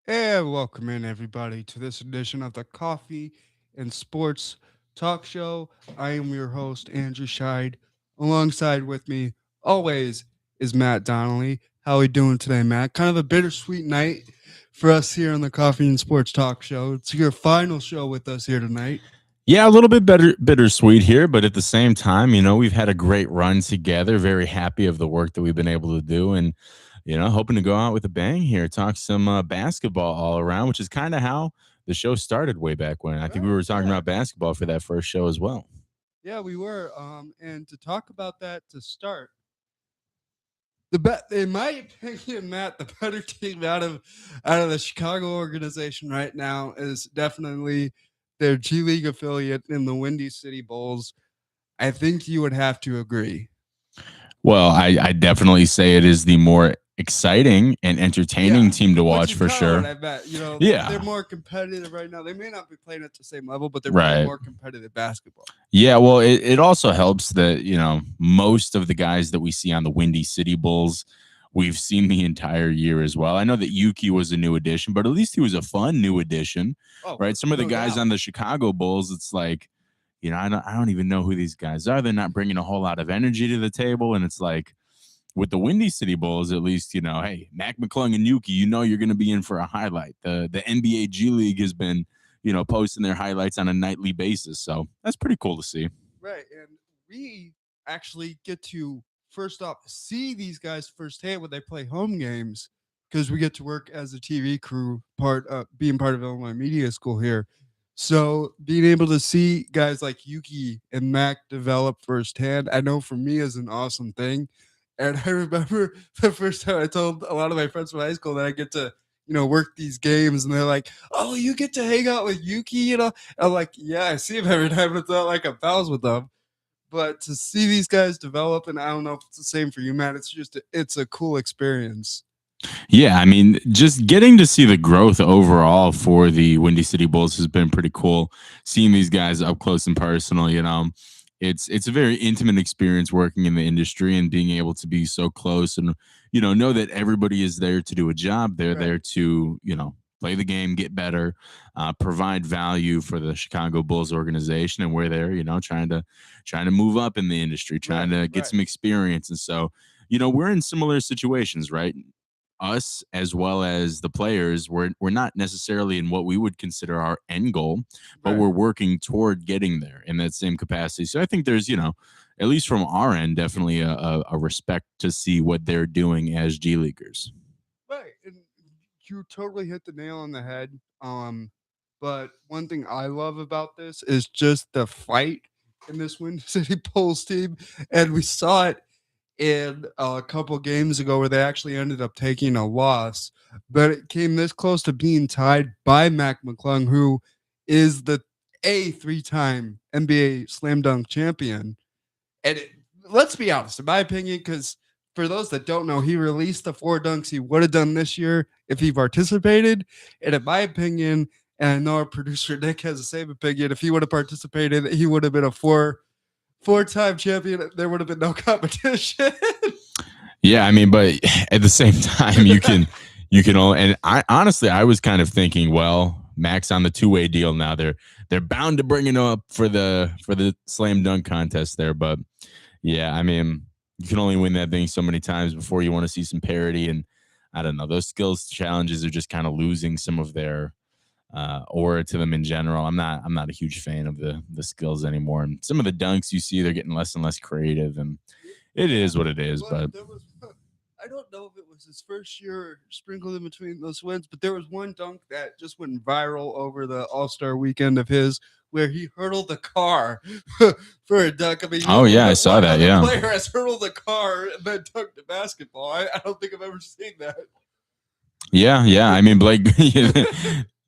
And welcome in everybody to this edition of the Coffee and Sports Talk Show. I am your host, Andrew Scheid. Alongside with me, always, is Matt Donnelly. How are we doing today, Matt? Kind of a bittersweet night for us here on the Coffee and Sports Talk Show. It's your final show with us here tonight. Yeah, a little bit bittersweet here, but at the same time, we've had a great run together. Very happy of the work that we've been able to do, and hoping to go out with a bang here. Talk some basketball all around, which is kind of how the show started way back when. I think we Right, were talking yeah. about basketball for that first show as well. Yeah, we were. And to talk about that to start, in my opinion, Matt, the better team out of the Chicago organization right now is definitely their G League affiliate in the Windy City Bulls. I think you would have to agree. Well, I definitely say it is the more exciting and entertaining Yeah, team to which watch is for kind of what sure. I bet. They're Yeah, more competitive right now. They may not be playing at the same level, but they're playing right. more competitive basketball. Yeah, well, it also helps that, most of the guys that we see on the Windy City Bulls, we've seen the entire year as well. I know that Yuki was a new addition, but at least he was a fun new addition, Oh, right? Some of the no guys doubt. on the Chicago Bulls, it's like, I don't even know who these guys are. They're not bringing a whole lot of energy to the table. And it's like, with the Windy City Bulls, at least, hey, Mac McClung and Yuki, you're going to be in for a highlight. The NBA G League has been, posting their highlights on a nightly basis. So that's pretty cool to see. Right. And we actually get to first off see these guys firsthand when they play home games because we get to work as a TV crew, being part of Illinois Media School here. So being able to see guys like Yuki and Mac develop firsthand, I know for me is an awesome thing. And I remember the first time I told a lot of my friends from high school that I get to, work these games, and they're like, "Oh, you get to hang out with Yuki," I'm like, yeah, I see him every time, but it's not like I'm pals with them. But to see these guys develop, and I don't know if it's the same for you, Matt. It's a cool experience. Yeah, I mean, just getting to see the growth overall for the Windy City Bulls has been pretty cool. Seeing these guys up close and personal, it's a very intimate experience working in the industry and being able to be so close and know that everybody is there to do a job. They're there Right. to play the game, get better, provide value for the Chicago Bulls organization, and we're there, trying to move up in the industry, trying Right. to get Right. some experience, and so we're in similar situations, right? Us as well as the players, we're not necessarily in what we would consider our end goal, but Right. we're working toward getting there in that same capacity. So I think there's, at least from our end, definitely a respect to see what they're doing as G Leaguers. Right. And you totally hit the nail on the head. But one thing I love about this is just the fight in this Wind City Bulls team. And we saw it in a couple games ago where they actually ended up taking a loss, but it came this close to being tied by Mac McClung, who is the a three-time NBA slam dunk champion. And let's be honest, in my opinion, because for those that don't know, he released the four dunks he would have done this year if he participated. And in my opinion, and I know our producer Nick has the same opinion, if he would have participated, he would have been a four-time champion. There would have been no competition. Yeah, I mean, but at the same time, you can only, and I honestly I was kind of thinking, well, Max on the two-way deal now. They're bound to bring it up for the slam dunk contest there, but yeah, I mean, you can only win that thing so many times before you want to see some parity. And I don't know, those skills challenges are just kind of losing some of their aura to them in general. I'm not a huge fan of the skills anymore. And some of the dunks you see, they're getting less and less creative, and it Yeah, is what it is. but But there was I don't know if it was his first year sprinkled in between those wins, but there was one dunk that just went viral over the All-Star weekend of his where he hurdled the car for a dunk. I mean, oh yeah, I saw what that. other Yeah, player has hurdled the car and then dunked the basketball? I don't think I've ever seen that. yeah. I mean, Blake.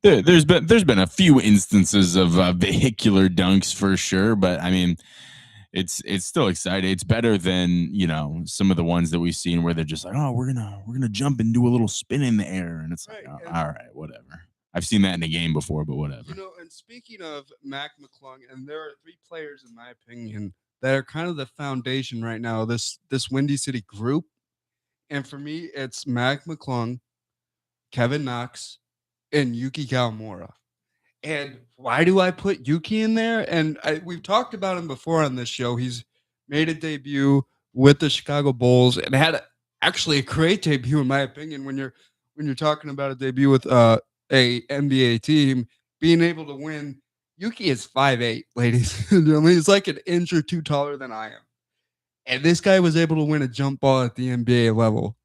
There's been a few instances of vehicular dunks for sure, but I mean, it's still exciting. It's better than some of the ones that we've seen where they're just like, oh, we're gonna jump and do a little spin in the air, and it's like, Right. oh, And all right, whatever. I've seen that in a game before, but whatever. and speaking of Mac McClung, and there are three players in my opinion that are kind of the foundation right now, this Windy City group. And for me, it's Mac McClung, Kevin Knox, and Yuki Kawamura. And why do I put Yuki in there? And we've talked about him before on this show. He's made a debut with the Chicago Bulls and had actually a great debut, in my opinion. When you're talking about a debut with a NBA team, being able to win. Yuki is 5'8", ladies and gentlemen. He's like an inch or two taller than I am. And this guy was able to win a jump ball at the NBA level.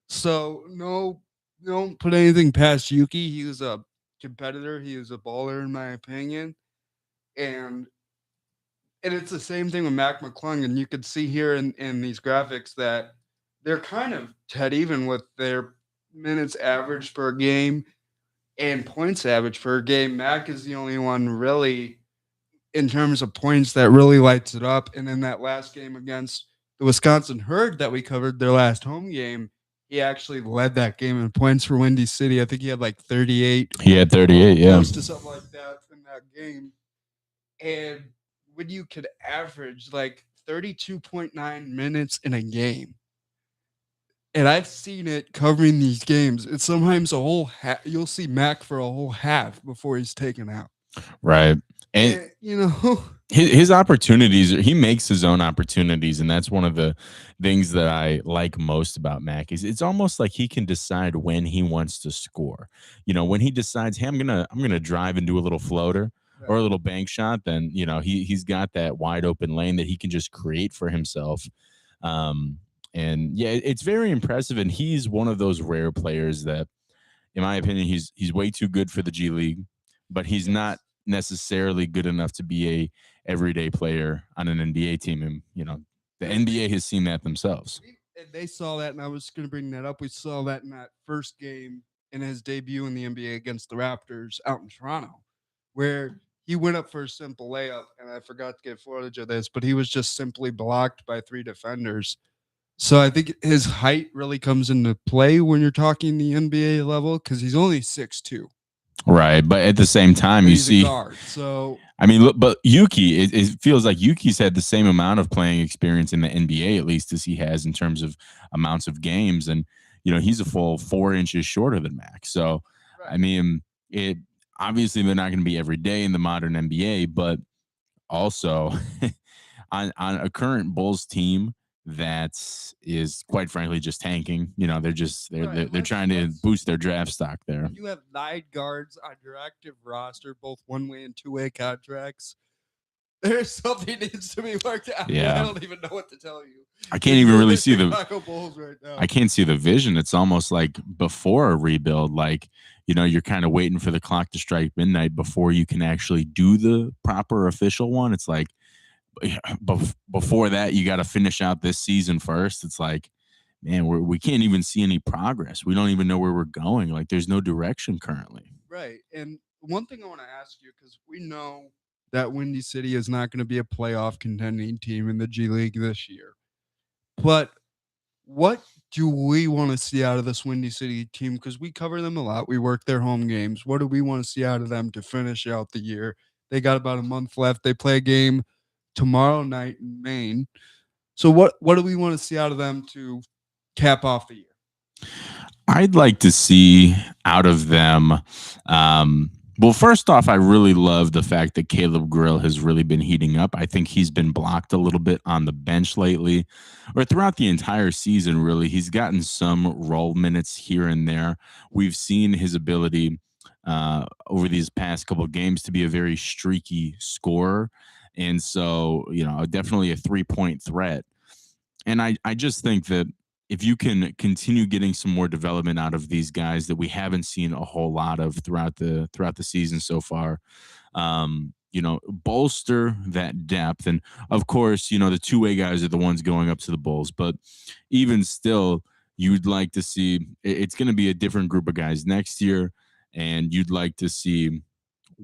So no, don't put anything past Yuki. He was a competitor. He was a baller, in my opinion. And and it's the same thing with Mac McClung. And you could see here in these graphics that they're kind of dead even with their minutes average per game and points average per game. Mac is the only one really in terms of points that really lights it up. And in that last game against the Wisconsin Herd that we covered, their last home game, he actually led that game in points for Windy City. I think he had like 38, He had 38, yeah. close to something like that in that game. And when you could average like 32.9 minutes in a game, and I've seen it covering these games, it's sometimes a whole you'll see Mac for a whole half before he's taken out. Right. And You know, his opportunities, he makes his own opportunities, and that's one of the things that I like most about Mac is it's almost like he can decide when he wants to score. You know, when he decides, hey, I'm gonna drive and do a little floater or a little bank shot, then he's got that wide open lane that he can just create for himself. um and yeah, it's very impressive, and he's one of those rare players that, in my opinion, he's way too good for the G League, but he's not necessarily good enough to be a everyday player on an NBA team. And the NBA has seen that themselves. And they saw that, and I was going to bring that up. We saw that in that first game in his debut in the NBA against the Raptors out in Toronto, where he went up for a simple layup, and I forgot to get footage of this, but he was just simply blocked by three defenders. So I think his height really comes into play when you're talking the NBA level because he's only 6'2". Right, but at the same time, you He's a see, guard, so I mean, look, but Yuki, it feels like Yuki's had the same amount of playing experience in the NBA, at least, as he has in terms of amounts of games, and he's a full 4 inches shorter than Max. So, I right. mean, it obviously they're not going to be every day in the modern NBA, but also on a current Bulls team that is quite frankly just tanking. They're just they're Right, they're, and they're trying to boost their draft stock there. you have 9 guards on your active roster, both one-way and two-way contracts. There's something needs to be worked out. Yeah. I don't even know what to tell you. I can't even really see Chicago Bulls right now. I can't see the vision. It's almost like before a rebuild, like you're kind of waiting for the clock to strike midnight before you can actually do the proper official one. It's like before that, you got to finish out this season first. It's like, man, we can't even see any progress. We don't even know where we're going. Like, there's no direction currently. Right. And one thing I want to ask you, because we know that Windy City is not going to be a playoff contending team in the G League this year. But what do we want to see out of this Windy City team? Because we cover them a lot. We work their home games. What do we want to see out of them to finish out the year? They got about a month left. They play a game tomorrow night in Maine. So what do we want to see out of them to cap off the year? I'd like to see out of them. Well, first off, I really love the fact that Caleb Grill has really been heating up. I think he's been blocked a little bit on the bench lately, or throughout the entire season, really. He's gotten some role minutes here and there. We've seen his ability over these past couple of games to be a very streaky scorer. And so, definitely a 3-point threat. And I just think that if you can continue getting some more development out of these guys that we haven't seen a whole lot of throughout the season so far, bolster that depth. And of course, the two-way guys are the ones going up to the Bulls, but even still, you'd like to see it's going to be a different group of guys next year, and you'd like to see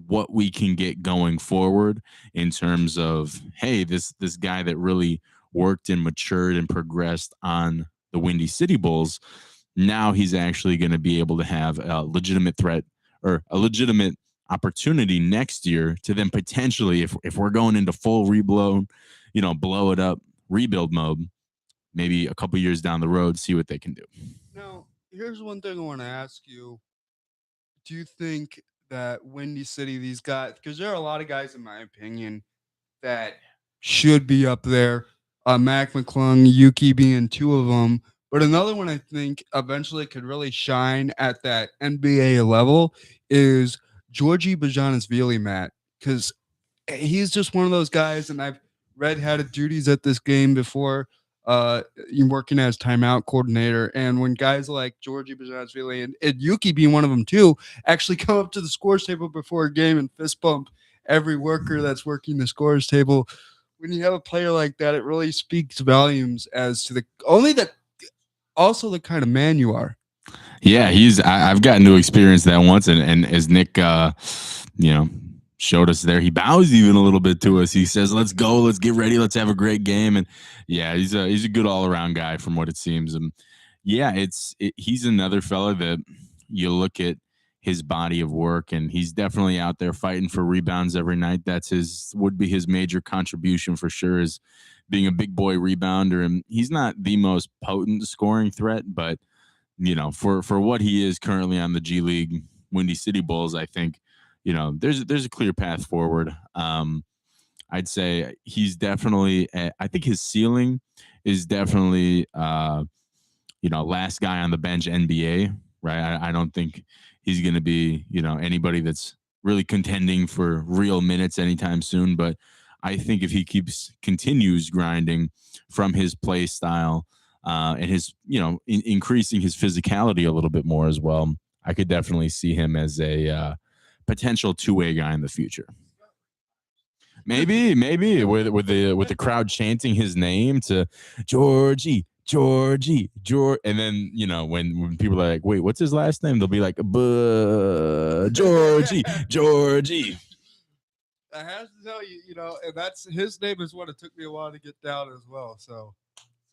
what we can get going forward in terms of, hey, this guy that really worked and matured and progressed on the Windy City Bulls, now he's actually going to be able to have a legitimate threat or a legitimate opportunity next year to then potentially, if we're going into full rebuild, blow it up, rebuild mode, maybe a couple years down the road, see what they can do. Now, here's one thing I want to ask you. do you think that Windy City, these guys, because there are a lot of guys, in my opinion, that should be up there. Mac McClung, Yuki being two of them. But another one I think eventually could really shine at that NBA level is Georgie Bajanovili, Matt, because he's just one of those guys, and I've read how to duties at this game before. You working as timeout coordinator, and when guys like Georgie Bajanovili and Yuki being one of them too, actually come up to the scores table before a game and fist bump every worker that's working the scores table. When you have a player like that, it really speaks volumes as to the only that also the kind of man you are. Yeah, I've gotten to experience that once, and as Nick, you know, showed us there, he bows even a little bit to us. He says, "Let's go, let's get ready, let's have a great game." And yeah, he's a good all around guy from what it seems. And yeah, he's another fella that you look at his body of work, and he's definitely out there fighting for rebounds every night. That's would be his major contribution for sure, is being a big boy rebounder. And he's not the most potent scoring threat, but for what he is currently on the G League Windy City Bulls, I think, there's a clear path forward. I'd say he's definitely, I think his ceiling is definitely, last guy on the bench NBA, right? I don't think he's going to be, anybody that's really contending for real minutes anytime soon. But I think if he continues grinding from his play style, and his, increasing his physicality a little bit more as well, I could definitely see him as a potential two-way guy in the future. Maybe with the crowd chanting his name to Georgie, Georgie, George, and then when people are like, "Wait, what's his last name?" They'll be like, Georgie, Georgie. I have to tell you, and that's his name is what it took me a while to get down as well. So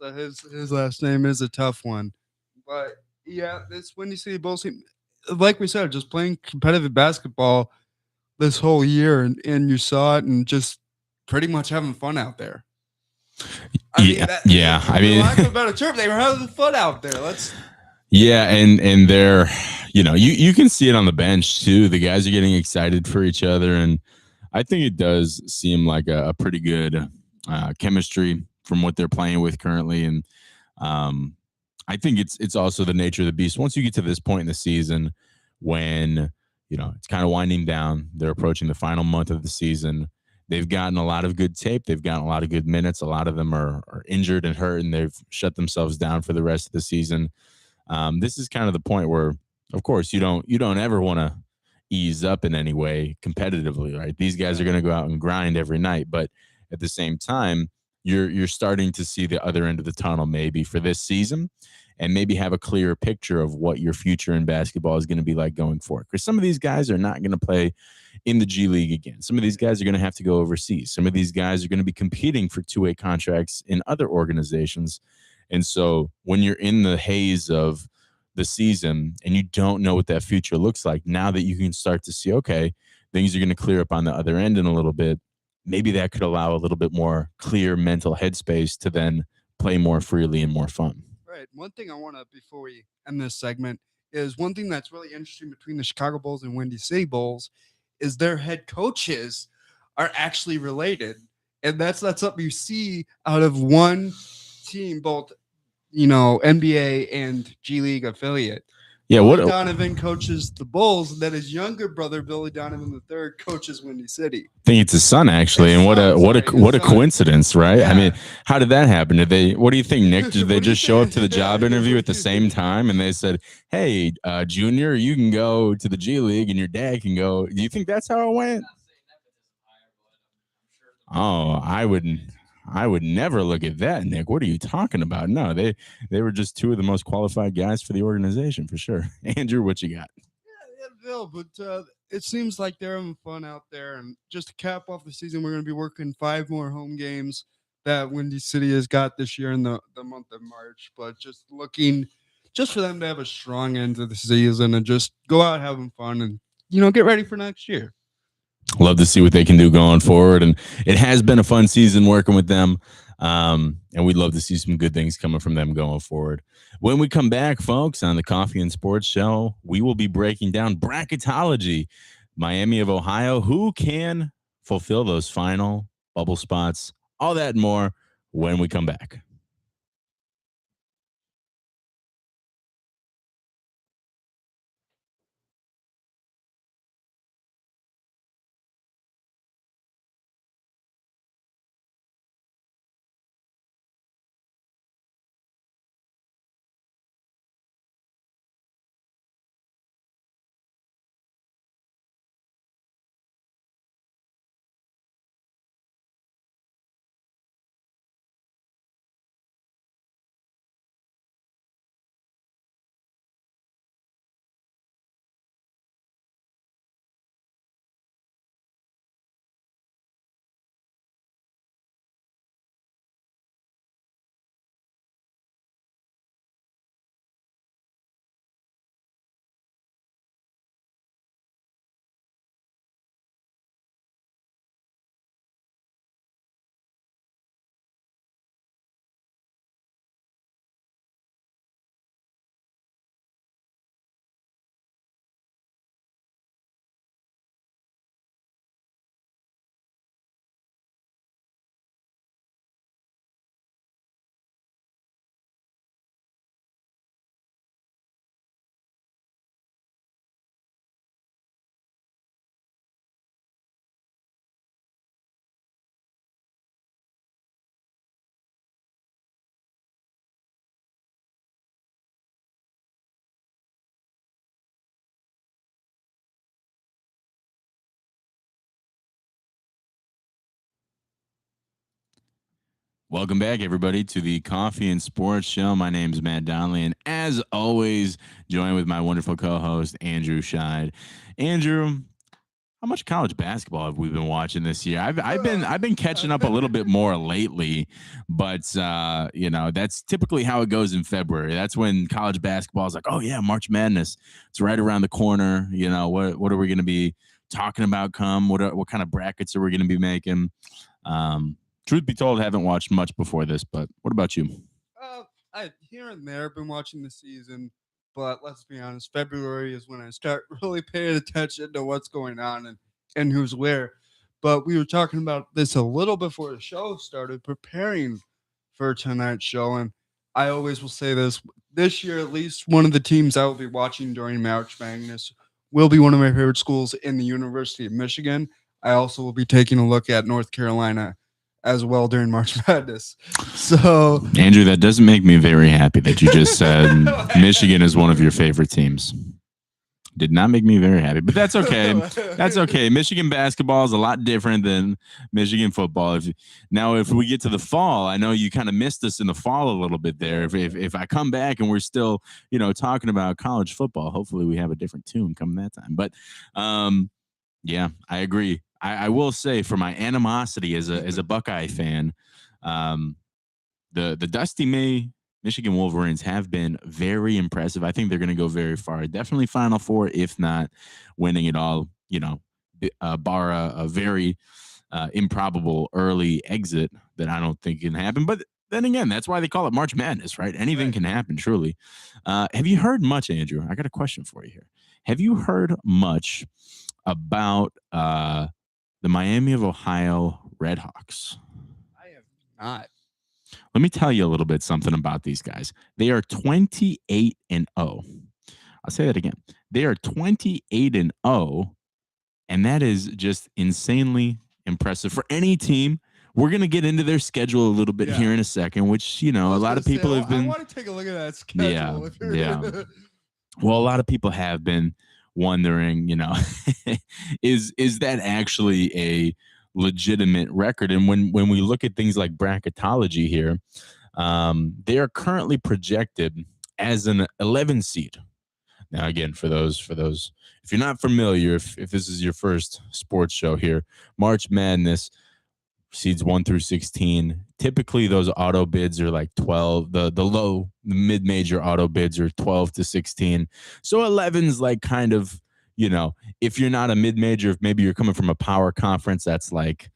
his last name is a tough one, but yeah, this Windy City Bulls team, like we said, just playing competitive basketball this whole year, and you saw it, and just pretty much having fun out there. I mean, lack of a better term, they were having fun out there. Yeah, and they're, you can see it on the bench too. The guys are getting excited for each other, and I think it does seem like a pretty good chemistry from what they're playing with currently. And I think it's also the nature of the beast. Once you get to this point in the season, when it's kind of winding down, they're approaching the final month of the season. They've gotten a lot of good tape. They've gotten a lot of good minutes. A lot of them are injured and hurt, and they've shut themselves down for the rest of the season. This is kind of the point where, of course, you don't ever want to ease up in any way competitively, right? These guys are going to go out and grind every night, but at the same time, you're starting to see the other end of the tunnel maybe for this season, and maybe have a clearer picture of what your future in basketball is going to be like going forward. Because some of these guys are not going to play in the G League again. Some of these guys are going to have to go overseas. Some of these guys are going to be competing for two-way contracts in other organizations. And so when you're in the haze of the season and you don't know what that future looks like, now that you can start to see, okay, things are going to clear up on the other end in a little bit, maybe that could allow a little bit more clear mental headspace to then play more freely and more fun. Right. One thing I want to, before we end this segment, is one thing that's really interesting between the Chicago Bulls and Windy City Bulls is their head coaches are actually related. And that's not something you see out of one team, both, NBA and G League affiliate. Yeah, Billy Donovan coaches the Bulls, and then his younger brother, Billy Donovan III, coaches Windy City. I think it's his son, actually, and what a coincidence, right? Yeah. I mean, how did that happen? What do you think, Nick? Did they just show up to the job interview at the same time, and they said, "Hey, Junior, you can go to the G League, and your dad can go"? Do you think that's how it went? Oh, I would never look at that, Nick. What are you talking about? No, they were just two of the most qualified guys for the organization, for sure. Andrew, what you got? Yeah, Bill, but it seems like they're having fun out there. And just to cap off the season, we're going to be working 5 more home games that Windy City has got this year in the month of March. But just for them to have a strong end to the season and just go out having fun and, get ready for next year. Love to see what they can do going forward. And it has been a fun season working with them. And we'd love to see some good things coming from them going forward. When we come back, folks, on the Coffee and Sports Show, we will be breaking down bracketology. Miami of Ohio, who can fulfill those final bubble spots, all that and more when we come back. Welcome back, everybody, to the Coffee and Sports Show. My name is Matt Donnelly, and as always, joined with my wonderful co-host, Andrew Scheid. Andrew, how much college basketball have we been watching this year? I've been catching up a little bit more lately, but that's typically how it goes in February. That's when college basketball is like, oh yeah, March Madness. It's right around the corner. What are we going to be talking about? What kind of brackets are we going to be making? Truth be told, I haven't watched much before this, but what about you? I here and there been watching the season, but let's be honest, February is when I start really paying attention to what's going on and who's where. But we were talking about this a little before the show started, preparing for tonight's show, and I always will say this year, at least one of the teams I will be watching during March Madness will be one of my favorite schools in the University of Michigan. I also will be taking a look at North Carolina as well during March Madness. So, Andrew, that doesn't make me very happy that you just said Michigan is one of your favorite teams. Did not make me very happy, but that's okay. That's okay. Michigan basketball is a lot different than Michigan football. If we get to the fall, I know you kind of missed us in the fall a little bit there. If I come back and we're still, talking about college football, hopefully we have a different tune coming that time. But yeah, I agree. I will say, for my animosity as a Buckeye fan, the Dusty May Michigan Wolverines have been very impressive. I think they're going to go very far. Definitely Final Four, if not winning it all. Bar a very improbable early exit that I don't think can happen. But then again, that's why they call it March Madness, right? Anything can happen, truly. Have you heard much, Andrew? I got a question for you here. Have you heard much about the Miami of Ohio Redhawks? I have not. Let me tell you a little bit something about these guys. They are 28-0. I'll say that again. They are 28-0, and that is just insanely impressive for any team. We're going to get into their schedule a little bit here in a second, which, a lot of people have been. I want to take a look at that schedule. Yeah. Well, a lot of people have been wondering, is that actually a legitimate record? And when we look at things like bracketology here, they are currently projected as an 11 seed. Now, again, for those, if you're not familiar, if this is your first sports show here, March Madness seeds 1 through 16. Typically, those auto bids are like 12. The mid-major auto bids are 12 to 16. So 11's like kind of, you know, if you're not a mid-major, if maybe you're coming from a power conference that's like,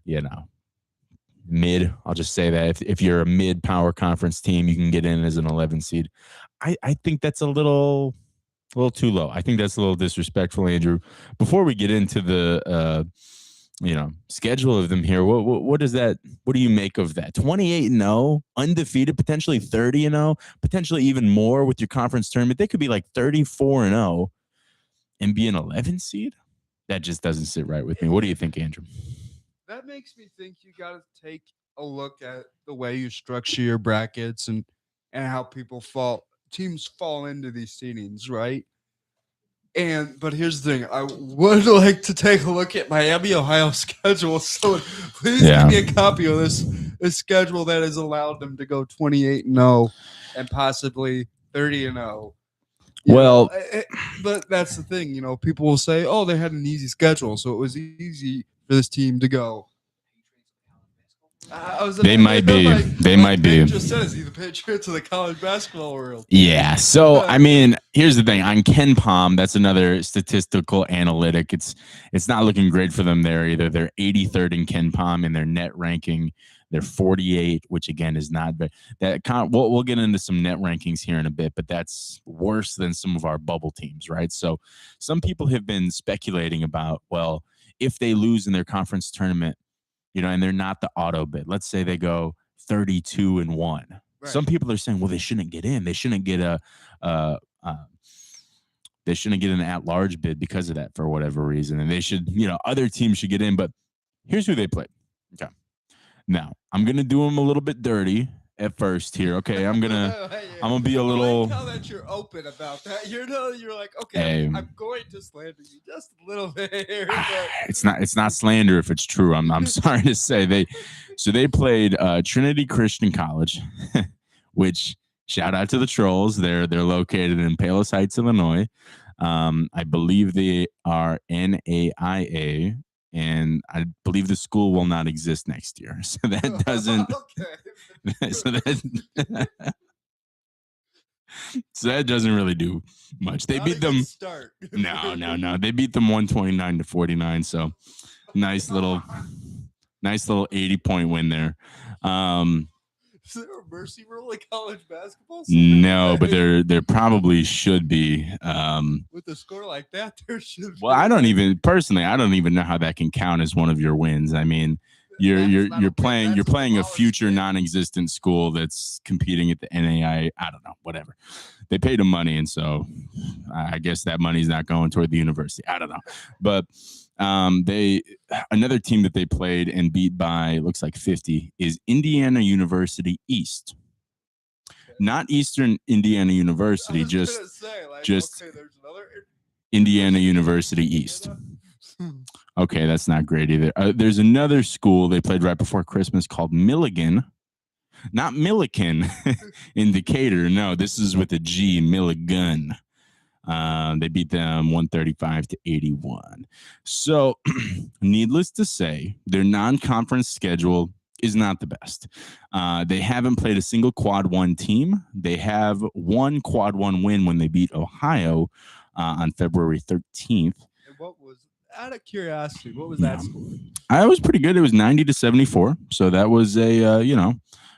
you know, mid, I'll just say that if you're a mid power conference team, you can get in as an 11 seed. I think that's a little too low. I think that's a little disrespectful, Andrew. Before we get into the schedule of them here, what is that? What do you make of that? 28-0, undefeated, potentially 30-0, potentially even more with your conference tournament. They could be like 34-0 and be an 11 seed. That just doesn't sit right with me. What do you think, Andrew? That makes me think you got to take a look at the way you structure your brackets and how teams fall into these seedings, right? But here's the thing: I would like to take a look at Miami, Ohio schedule. So please give me a copy of this schedule that has allowed them to go 28-0 and possibly 30-0. Well, but that's the thing, people will say, "Oh, they had an easy schedule, so it was easy for this team to go." They might be. They might be. Just said, is he the Patriots of the college basketball world? Yeah. So I mean, here's the thing on KenPom. That's another statistical analytic. It's not looking great for them there either. They're 83rd in KenPom in their net ranking. They're 48, which again is not bad. We'll get into some net rankings here in a bit, but that's worse than some of our bubble teams, right? So some people have been speculating about, well, if they lose in their conference tournament, and they're not the auto bid. Let's say they go 32-1. Right. Some people are saying, well, they shouldn't get in. They shouldn't get they shouldn't get an at-large bid because of that for whatever reason. And they should, other teams should get in. But here's who they played. Okay. Now, I'm going to do them a little bit dirty at first here. Okay, I'm gonna be a little. How that you're open about that. You're like, okay, I'm going to slander you just a little bit here. But. It's not slander if it's true. I'm sorry to say they played Trinity Christian College, which shout out to the trolls. They're located in Palos Heights, Illinois. I believe they are NAIA. And I believe the school will not exist next year. So that doesn't. So that doesn't really do much. They beat them. No. They beat them 129-49. So nice little 80-point win there. Is there a mercy rule in college basketball? No, but there probably should be. With a score like that, there should. Well, I don't even know how that can count as one of your wins. I mean, you're playing a future non-existent school that's competing at the NAI. I don't know, whatever. They paid them money, and so I guess that money's not going toward the university. I don't know, but. Another team that they played and beat by looks like 50 is Indiana University East, not Eastern Indiana University, just Indiana University East. Okay, that's not great either. There's another school they played right before Christmas called Milligan, not Milliken in Decatur. No, this is with a G, Milligan. They beat them 135-81. So, needless to say, their non-conference schedule is not the best. They haven't played a single quad one team. They have one quad one win when they beat Ohio on February 13th. And what was, out of curiosity, what was that score? I was pretty good. It was 90-74. So that was a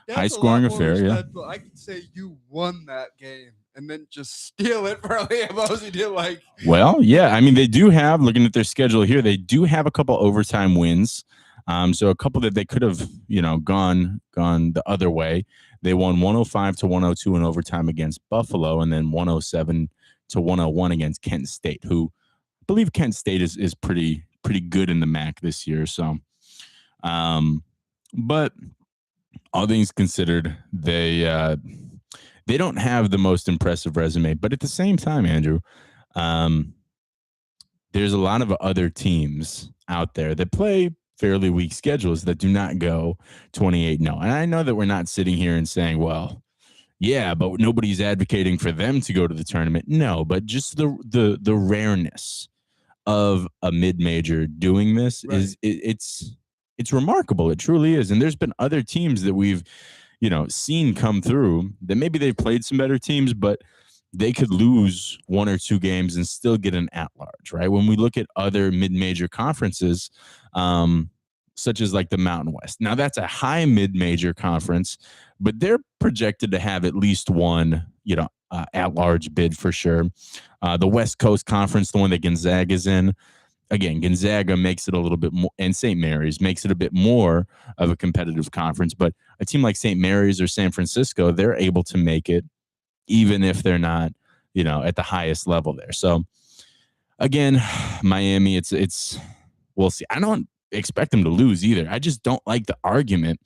high scoring affair. Yeah, I could say you won that game. And then just steal it for Liam Mosey did like. Well, yeah. I mean, they do have, looking at their schedule here, they do have a couple overtime wins. So a couple that they could have, gone the other way. They won 105-102 in overtime against Buffalo, and then 107-101 against Kent State, who I believe Kent State is pretty good in the MAC this year. So, but all things considered, they don't have the most impressive resume, but at the same time, Andrew, there's a lot of other teams out there that play fairly weak schedules that do not go 28-0. And I know that we're not sitting here and saying, well, yeah, but nobody's advocating for them to go to the tournament. No, but just the rareness of a mid-major doing this right. It's remarkable. It truly is. And there's been other teams that we've seen come through that maybe they've played some better teams, but they could lose 1 or 2 games and still get an at-large, right? When we look at other mid-major conferences, such as like the Mountain West. Now that's a high mid-major conference, but they're projected to have at least one, at-large bid for sure. The West Coast Conference, the one that Gonzaga is in, again, Gonzaga makes it a little bit more, and St. Mary's makes it a bit more of a competitive conference. But a team like St. Mary's or San Francisco, they're able to make it, even if they're not, at the highest level there. So again, Miami, it's we'll see. I don't expect them to lose either. I just don't like the argument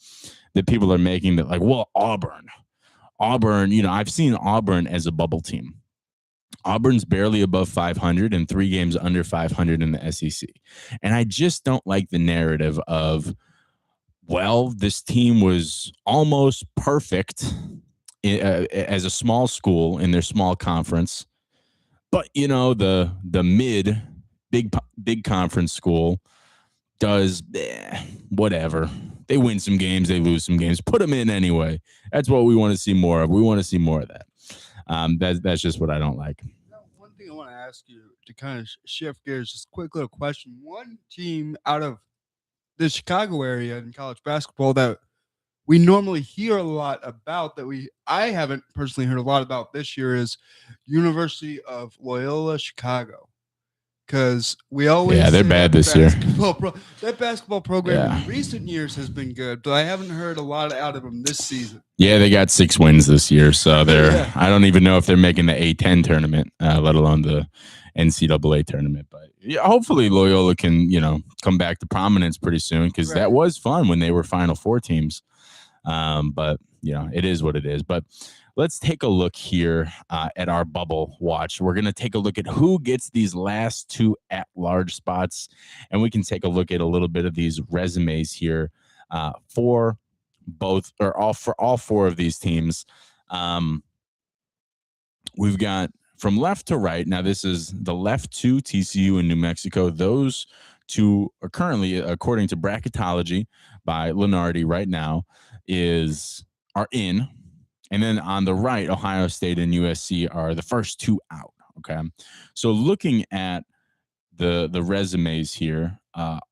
that people are making that, like, well, Auburn, I've seen Auburn as a bubble team. Auburn's barely above 500 and 3 games under 500 in the SEC. And I just don't like the narrative of, well, this team was almost perfect as a small school in their small conference. But, the big conference school does whatever. They win some games, they lose some games. Put them in anyway. That's what we want to see more of. We want to see more of that. That's just what I don't like. One thing I want to ask you to kind of shift gears, just a quick little question. One team out of the Chicago area in college basketball that we normally hear a lot about that I haven't personally heard a lot about this year is University of Loyola Chicago. Because we always they're bad this year. That basketball program in recent years has been good, but I haven't heard a lot out of them this season. Yeah, they got 6 wins this year, so I don't even know if they're making the A10 tournament, let alone the NCAA tournament. But hopefully Loyola can, come back to prominence pretty soon, because that was fun when they were Final Four teams. But it is what it is. But let's take a look here at our bubble watch. We're going to take a look at who gets these last 2 at-large spots, and we can take a look at a little bit of these resumes here for all 4 of these teams. We've got from left to right. Now, this is the left 2, TCU and New Mexico. Those 2 are currently, according to Bracketology by Lenardi right now, are in. And then on the right, Ohio State and USC are the first 2 out. Okay. So looking at the resumes here,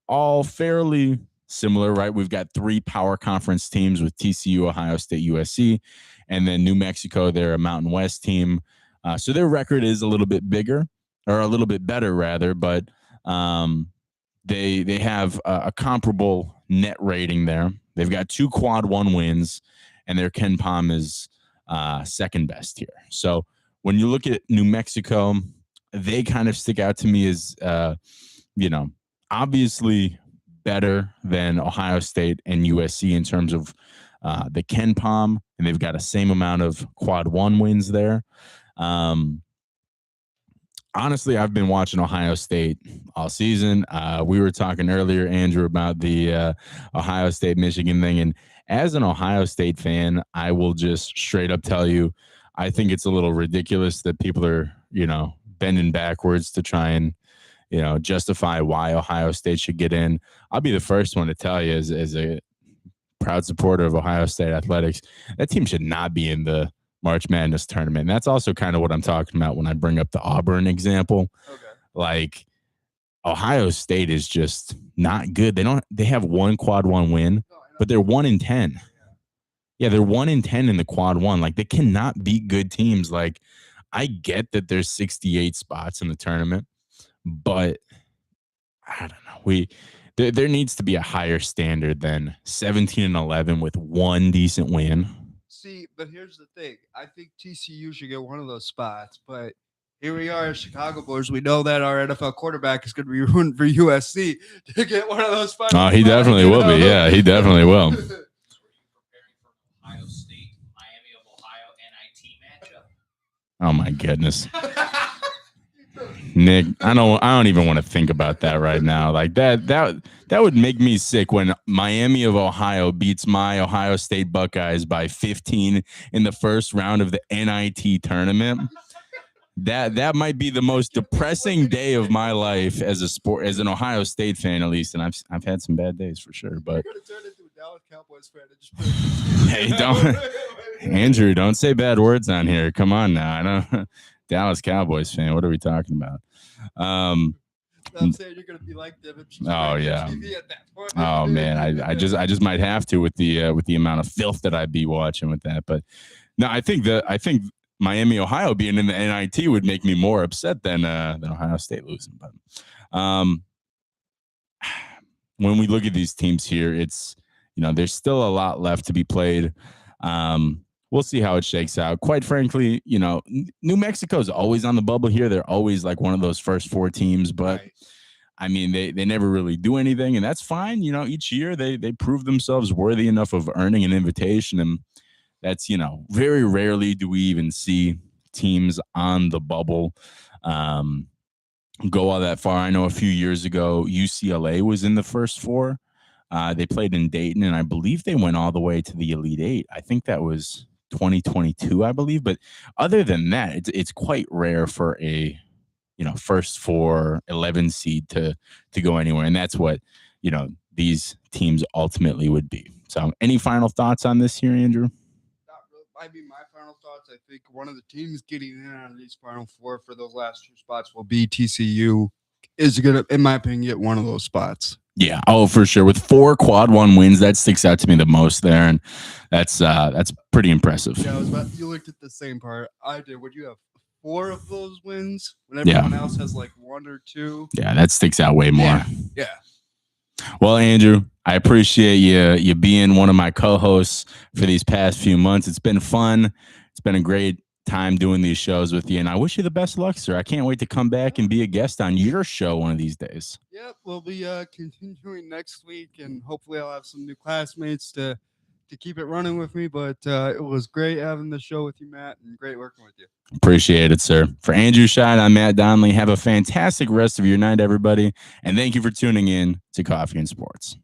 all fairly similar, right? We've got 3 power conference teams with TCU, Ohio State, USC, and then New Mexico, they're a Mountain West team. So their record is a little bit bigger, or a little bit better rather, but they have a comparable net rating there. They've got 2 quad 1 wins, and their KenPom is second best here. So when you look at New Mexico, they kind of stick out to me as, obviously better than Ohio State and USC in terms of the KenPom, and they've got a same amount of quad 1 wins there. Honestly, I've been watching Ohio State all season. We were talking earlier, Andrew, about the Ohio State-Michigan thing. And as an Ohio State fan, I will just straight up tell you, I think it's a little ridiculous that people are, bending backwards to try and, justify why Ohio State should get in. I'll be the first one to tell you, as a proud supporter of Ohio State athletics, that team should not be in the March Madness tournament. And that's also kind of what I'm talking about when I bring up the Auburn example. Okay. Like, Ohio State is just not good. They have 1 quad 1 win, but they're 1-10. Yeah, they're 1-10 in the quad 1. Like, they cannot beat good teams. Like, I get that there's 68 spots in the tournament, but I don't know. There needs to be a higher standard than 17-11 with 1 decent win. See, but here's the thing. I think TCU should get one of those spots, but here we are, Chicago boys. We know that our NFL quarterback is going to be rooting for USC to get one of those spots. Oh, he definitely will be. Yeah, he definitely will. Preparing for Ohio State, Miami of Ohio NIT matchup. Oh my goodness. Nick, I don't even want to think about that right now. Like that would make me sick when Miami of Ohio beats my Ohio State Buckeyes by 15 in the first round of the NIT tournament. That might be the most depressing day of my life as an Ohio State fan, at least. And I've had some bad days for sure. But Cowboys fan. It just Hey, don't- Andrew, don't say bad words on here. Come on now. I don't Dallas Cowboys fan. What are we talking about? I'm saying you're gonna be like them. Oh, yeah. TV at that point. Oh man, I just might have to with the amount of filth that I'd be watching with that. But no, I think Miami, Ohio being in the NIT would make me more upset than Ohio State losing. But when we look at these teams here, it's there's still a lot left to be played. We'll see how it shakes out. Quite frankly, New Mexico's always on the bubble here. They're always like one of those first four teams, but Right. I mean, they never really do anything, and that's fine. Each year they prove themselves worthy enough of earning an invitation, and that's very rarely do we even see teams on the bubble go all that far. I know a few years ago UCLA was in the first four. They played in Dayton, and I believe they went all the way to the Elite Eight. I think that was 2022, I believe. But other than that, it's quite rare for a first 4 11 seed to go anywhere, and that's what these teams ultimately would be. So any final thoughts on this here, Andrew? Not really. I mean, my final thoughts. I think one of the teams getting in on these final four for those last two spots will be TCU. Is gonna, in my opinion, get one of those spots. Yeah, oh for sure. With 4 quad 1 wins, that sticks out to me the most there, and that's pretty impressive. Yeah, you looked at the same part I did. Would you have 4 of those wins when Yeah. everyone else has like 1 or 2? Yeah, that sticks out way more. Yeah. Well, Andrew, I appreciate you being one of my co-hosts for these past few months. It's been fun. It's been a great time doing these shows with you, and I wish you the best of luck, sir. I can't wait to come back and be a guest on your show one of these days. Yep, we'll be continuing next week, and hopefully I'll have some new classmates to keep it running with me. But it was great having the show with you, Matt, and great working with you. Appreciate it, sir. For Andrew Schott, I'm Matt Donnelly. Have a fantastic rest of your night, everybody, and thank you for tuning in to Coffee and Sports.